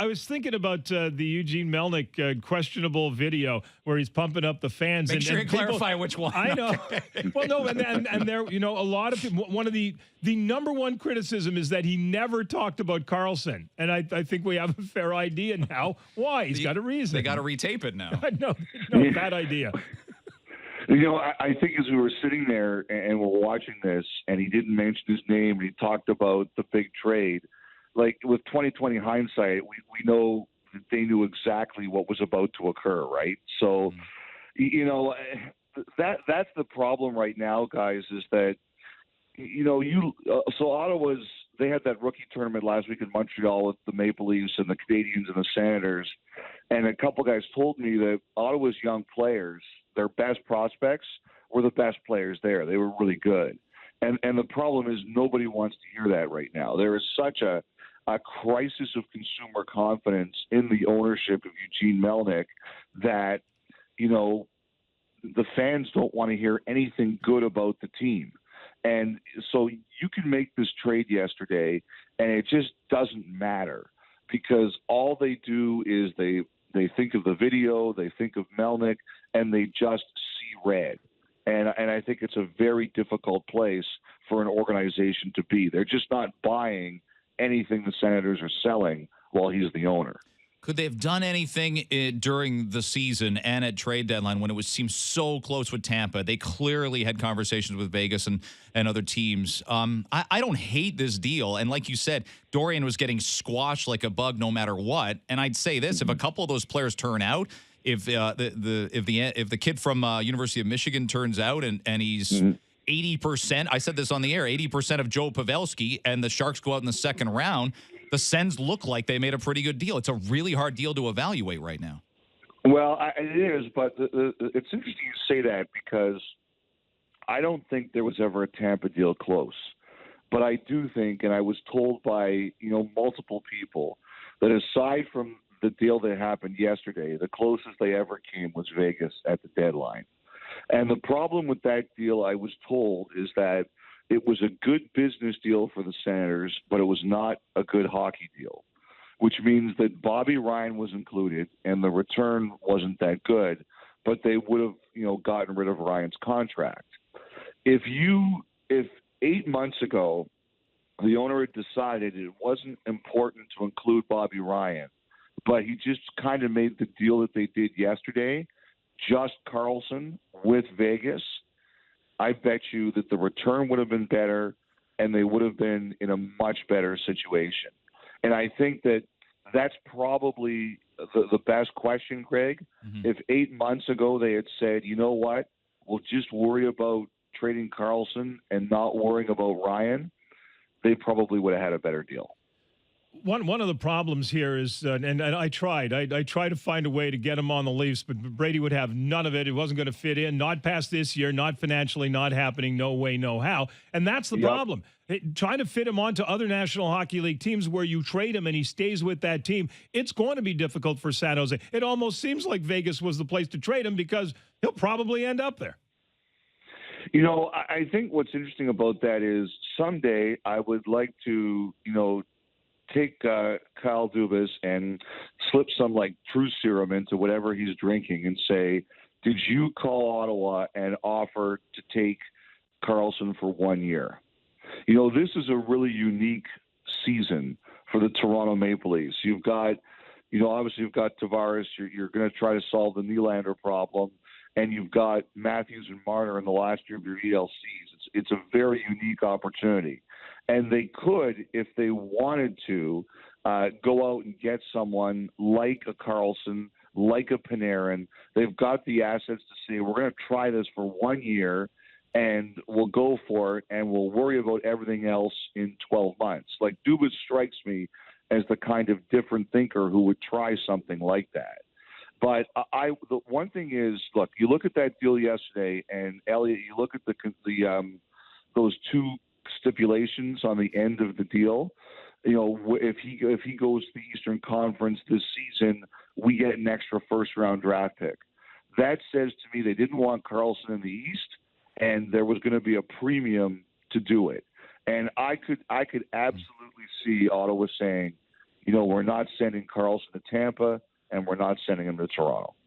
was thinking about the Eugene Melnick questionable video where he's pumping up the fans. Make sure you clarify which one. I know. Well, no, and there, a lot of people. One of the number one criticism is that he never talked about Karlsson, and I think we have a fair idea now why. He's got a reason. They got to retape it now. no, bad idea. I think as we were sitting there and we're watching this, and he didn't mention his name, and he talked about the big trade. Like with 2020 hindsight, we know that they knew exactly what was about to occur, right? So, that's the problem right now, guys. Is that so Ottawa's they had that rookie tournament last week in Montreal with the Maple Leafs and the Canadiens and the Senators, and a couple guys told me that Ottawa's young players, their best prospects, were the best players there. They were really good. And the problem is nobody wants to hear that right now. There is such a crisis of consumer confidence in the ownership of Eugene Melnick that, the fans don't want to hear anything good about the team. And so you can make this trade yesterday, and it just doesn't matter because all they do is they think of the video, they think of Melnick, and they just see red. And I think it's a very difficult place for an organization to be. They're just not buying anything the Senators are selling while he's the owner. Could they have done anything during the season and at trade deadline when it seemed so close with Tampa? They clearly had conversations with Vegas and other teams. I don't hate this deal. And like you said, Dorian was getting squashed like a bug no matter what. And I'd say this, if a couple of those players turn out, if the kid from University of Michigan turns out and he's 80%, I said this on the air, 80% of Joe Pavelski, and the Sharks go out in the second round, the Sens look like they made a pretty good deal. It's a really hard deal to evaluate right now. Well, it is, but it's interesting you say that because I don't think there was ever a Tampa deal close. But I do think, and I was told by multiple people, that aside from the deal that happened yesterday, the closest they ever came was Vegas at the deadline. And the problem with that deal, I was told, is that it was a good business deal for the Senators, but it was not a good hockey deal, which means that Bobby Ryan was included and the return wasn't that good, but they would have, gotten rid of Ryan's contract. If 8 months ago, the owner had decided it wasn't important to include Bobby Ryan, but he just kind of made the deal that they did yesterday, just Karlsson with Vegas, I bet you that the return would have been better and they would have been in a much better situation. And I think that that's probably the best question, Greg. Mm-hmm. If 8 months ago they had said, you know what, we'll just worry about trading Karlsson and not worrying about Ryan, they probably would have had a better deal. One of the problems here is, and I tried to find a way to get him on the Leafs, but Brady would have none of it. It wasn't going to fit in, not past this year, not financially, not happening, no way, no how. And that's the problem. Trying to fit him onto other National Hockey League teams where you trade him and he stays with that team, it's going to be difficult for San Jose. It almost seems like Vegas was the place to trade him because he'll probably end up there. I think what's interesting about that is someday I would like to, take Kyle Dubas and slip some truth serum into whatever he's drinking and say, did you call Ottawa and offer to take Karlsson for 1 year? This is a really unique season for the Toronto Maple Leafs. You've got, obviously you've got Tavares. You're going to try to solve the Nylander problem. And you've got Matthews and Marner in the last year of your ELCs. It's a very unique opportunity. And they could, if they wanted to, go out and get someone like a Karlsson, like a Panarin. They've got the assets to say, we're going to try this for 1 year, and we'll go for it, and we'll worry about everything else in 12 months. Dubas strikes me as the kind of different thinker who would try something like that. But the one thing is, look, you look at that deal yesterday, and Elliotte, you look at those two stipulations on the end of the deal. If he goes to the Eastern Conference this season, we get an extra first-round draft pick. That says to me they didn't want Karlsson in the East, and there was going to be a premium to do it. And I could absolutely see Ottawa saying, we're not sending Karlsson to Tampa and we're not sending him to Toronto.